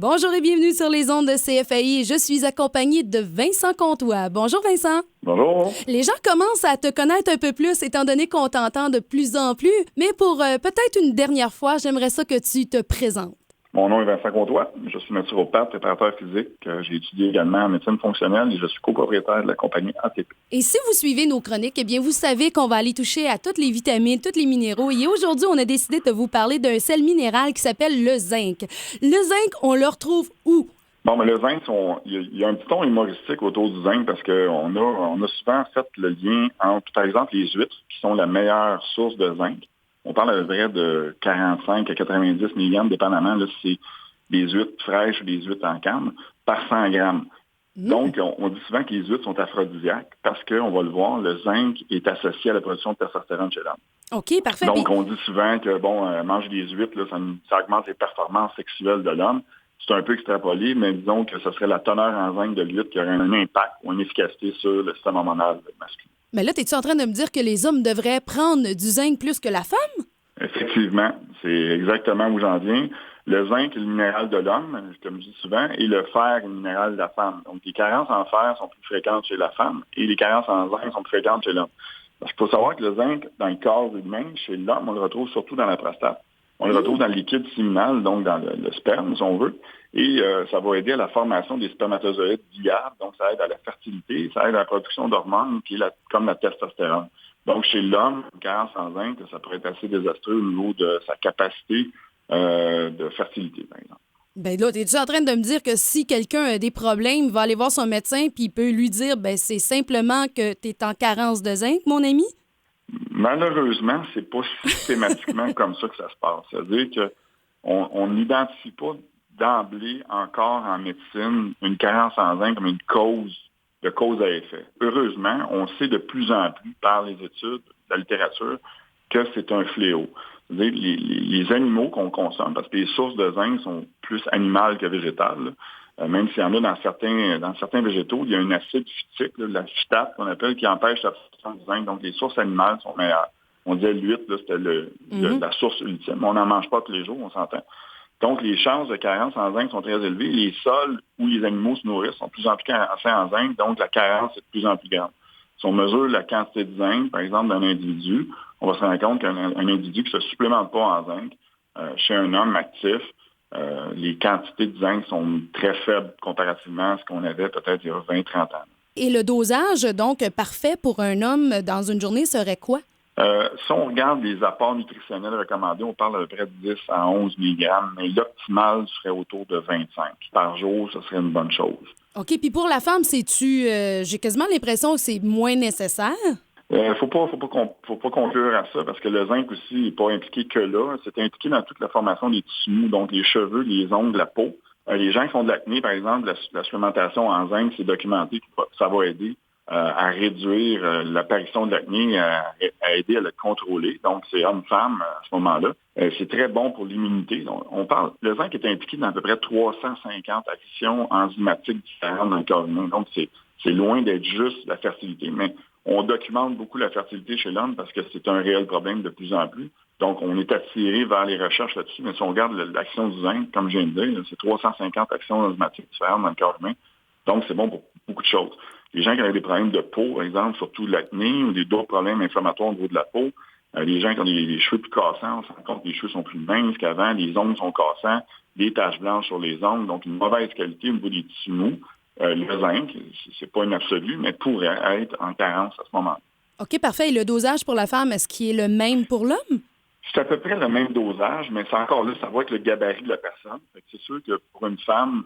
Bonjour et bienvenue sur les ondes de CFAI. Je suis accompagnée de Vincent Comtois. Bonjour Vincent. Bonjour. Les gens commencent à te connaître un peu plus étant donné qu'on t'entend de plus en plus. Mais pour peut-être une dernière fois, j'aimerais ça que tu te présentes. Mon nom est Vincent Comtois. Je suis naturopathe, préparateur physique. J'ai étudié également en médecine fonctionnelle et je suis copropriétaire de la compagnie ATP. Et si vous suivez nos chroniques, eh bien, vous savez qu'on va aller toucher à toutes les vitamines, tous les minéraux. Et aujourd'hui, on a décidé de vous parler d'un sel minéral qui s'appelle le zinc. Le zinc, on le retrouve où? Bon, mais le zinc, il y a un petit ton humoristique autour du zinc parce qu'on a souvent fait le lien entre, par exemple, les huîtres, qui sont la meilleure source de zinc. On parle à peu près de 45 à 90 mg, dépendamment là, si c'est des huîtres fraîches ou des huîtres en canne, par 100 grammes. Donc, on dit souvent que les huîtres sont aphrodisiaques parce qu'on va le voir, le zinc est associé à la production de testostérone chez l'homme. OK, parfait. Donc, on dit souvent que, manger des huîtres, là, ça augmente les performances sexuelles de l'homme. C'est un peu extrapolé, mais disons que ce serait la teneur en zinc de l'huître qui aurait un impact ou une efficacité sur le système hormonal masculin. Mais là, es-tu en train de me dire que les hommes devraient prendre du zinc plus que la femme? Effectivement, c'est exactement où j'en viens. Le zinc est le minéral de l'homme, comme je dis souvent, et le fer est le minéral de la femme. Donc, les carences en fer sont plus fréquentes chez la femme et les carences en zinc sont plus fréquentes chez l'homme. Parce qu'il faut savoir que le zinc, dans le corps humain, chez l'homme, on le retrouve surtout dans la prostate. On le retrouve dans le liquide séminal, donc dans le sperme, si on veut. Et ça va aider à la formation des spermatozoïdes viables. Donc, ça aide à la fertilité, ça aide à la production d'hormones, comme la testostérone. Donc, chez l'homme, une carence en zinc, ça pourrait être assez désastreux au niveau de sa capacité de fertilité, par exemple. Ben là, es-tu en train de me dire que si quelqu'un a des problèmes, il va aller voir son médecin puis il peut lui dire, ben c'est simplement que tu es en carence de zinc, mon ami? Malheureusement, c'est pas systématiquement comme ça que ça se passe. C'est-à-dire qu'on n'identifie pas d'emblée encore en médecine une carence en zinc comme une cause à effet. Heureusement, on sait de plus en plus par les études, la littérature, que c'est un fléau. C'est-à-dire les animaux qu'on consomme, parce que les sources de zinc sont plus animales que végétales, même s'il y en a dans certains végétaux, il y a un acide phytique, la phytate qu'on appelle, qui empêche la production du zinc. Donc, les sources animales sont meilleures. On disait l'huître, c'était la source ultime. On n'en mange pas tous les jours, on s'entend. Donc, les chances de carence en zinc sont très élevées. Les sols où les animaux se nourrissent sont de plus en plus carencés en zinc, donc la carence est de plus en plus grande. Si on mesure la quantité de zinc, par exemple, d'un individu, on va se rendre compte qu'un individu qui ne se supplémente pas en zinc, chez un homme actif, les quantités de zinc sont très faibles comparativement à ce qu'on avait peut-être il y a 20-30 ans. Et le dosage, donc, parfait pour un homme dans une journée serait quoi? Si on regarde les apports nutritionnels recommandés, on parle à peu près de 10 à 11 mg, mais l'optimal serait autour de 25. Par jour, ce serait une bonne chose. OK, puis pour la femme, j'ai quasiment l'impression que c'est moins nécessaire. Faut pas conclure à ça parce que le zinc aussi n'est pas impliqué que là. C'est impliqué dans toute la formation des tissus mous, donc les cheveux, les ongles, la peau. Les gens qui font de l'acné, par exemple, la supplémentation en zinc, c'est documenté que ça va aider à réduire l'apparition de l'acné, à aider à le contrôler. Donc, c'est homme-femme à ce moment-là. C'est très bon pour l'immunité. Le zinc est impliqué dans à peu près 350 actions enzymatiques différentes dans le corps humain. Donc, c'est loin d'être juste la fertilité. Mais on documente beaucoup la fertilité chez l'homme parce que c'est un réel problème de plus en plus. Donc, on est attiré vers les recherches là-dessus. Mais si on regarde l'action du zinc, comme je viens de dire, c'est 350 actions enzymatiques différentes dans le corps humain. Donc, c'est bon pour beaucoup de choses. Les gens qui ont des problèmes de peau, par exemple, surtout l'acné ou d'autres problèmes inflammatoires au niveau de la peau, les gens qui ont des cheveux plus cassants, on se rend compte que les cheveux sont plus minces qu'avant, les ongles sont cassants, des taches blanches sur les ongles, donc une mauvaise qualité au niveau des tissus mous. Le zinc, c'est pas une absolue, mais pourrait être en carence à ce moment-là. OK, parfait. Et le dosage pour la femme, est-ce qu'il est le même pour l'homme? C'est à peu près le même dosage, mais c'est encore là, ça va être le gabarit de la personne. C'est sûr que pour une femme,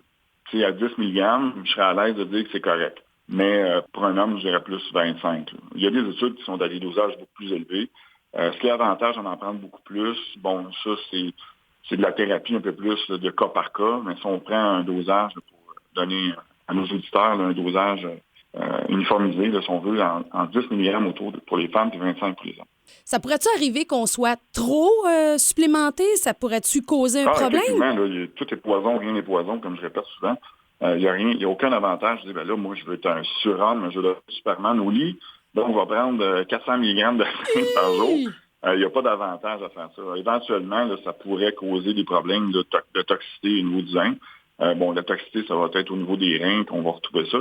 à 10 mg, je serais à l'aise de dire que c'est correct. Mais pour un homme, je dirais plus 25. Là. Il y a des études qui sont à des dosages beaucoup plus élevés. Ce qui est avantage d'en prendre beaucoup plus, bon, ça, c'est de la thérapie un peu plus là, de cas par cas, mais si on prend un dosage là, pour donner à nos auditeurs là, un dosage uniformisé, là, si on veut, en 10 mg pour les femmes et 25 pour les hommes. Ça pourrait-tu arriver qu'on soit trop supplémenté? Ça pourrait-tu causer un problème? Effectivement, là, tout est poison, rien n'est poison, comme je répète souvent. Il n'y a aucun avantage. Je dis, là, moi, je veux être un surhomme, je veux être un Superman au lit. Donc, on va prendre 400 mg de zinc par jour. Il n'y a pas d'avantage à faire ça. Éventuellement, là, ça pourrait causer des problèmes de toxicité au niveau du zinc. La toxicité, ça va être au niveau des reins qu'on va retrouver ça.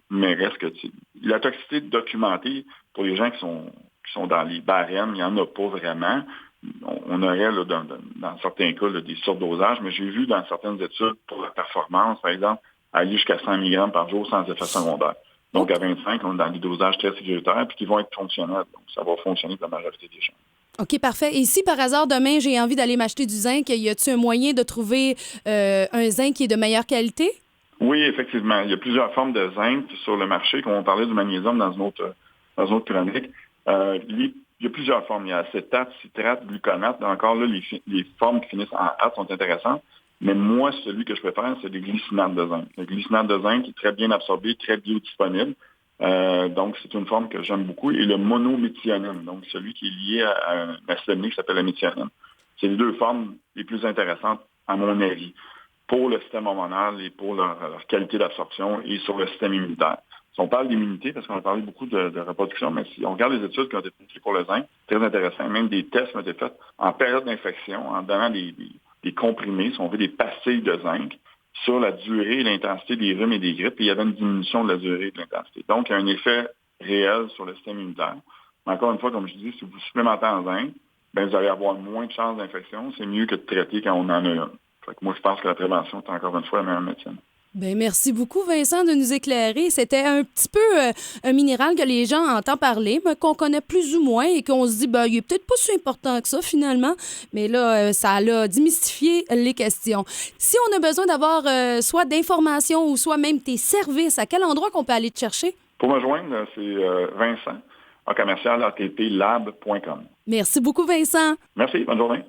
Mais reste que la toxicité documentée pour les gens qui sont dans les barèmes, il n'y en a pas vraiment. On aurait là, dans certains cas là, des surdosages, mais j'ai vu dans certaines études pour la performance, par exemple, aller jusqu'à 100 mg par jour sans effet secondaire. Donc, à 25, on est dans des dosages très sécuritaires puis qui vont être fonctionnels. Donc, ça va fonctionner pour la majorité des gens. OK, parfait. Et si par hasard, demain, j'ai envie d'aller m'acheter du zinc, y a-t-il un moyen de trouver un zinc qui est de meilleure qualité? Oui, effectivement. Il y a plusieurs formes de zinc sur le marché. Comme on parlait du magnésium dans une autre chronique. Il y a plusieurs formes. Il y a acétate, citrate, gluconate. Encore là, les formes qui finissent en ate sont intéressantes. Mais moi, celui que je préfère, c'est le glycinate de zinc. Le glycinate de zinc est très bien absorbé, très biodisponible. Donc, c'est une forme que j'aime beaucoup. Et le monométhionine, donc celui qui est lié à un acide aminé qui s'appelle la méthionine. C'est les deux formes les plus intéressantes, à mon avis, pour le système hormonal et pour leur qualité d'absorption et sur le système immunitaire. Si on parle d'immunité, parce qu'on a parlé beaucoup de reproduction, mais si on regarde les études qui ont été faites pour le zinc, très intéressant. Même des tests ont été faits en période d'infection, en donnant des comprimés, si on veut, des pastilles de zinc, sur la durée et l'intensité des rhumes et des grippes, et il y avait une diminution de la durée et de l'intensité. Donc, il y a un effet réel sur le système immunitaire. Mais encore une fois, comme je dis, si vous supplémentez en zinc, vous allez avoir moins de chances d'infection. C'est mieux que de traiter quand on en a une. Fait que moi, je pense que la prévention est encore une fois la meilleure médecine. Bien, merci beaucoup, Vincent, de nous éclairer. C'était un petit peu un minéral que les gens entendent parler, mais qu'on connaît plus ou moins et qu'on se dit, il est peut-être pas si important que ça, finalement. Mais là, ça a démystifié les questions. Si on a besoin d'avoir soit d'informations ou soit même tes services, à quel endroit qu'on peut aller te chercher? Pour me joindre, c'est Vincent, @atplab.com. Merci beaucoup, Vincent. Merci, bonne journée.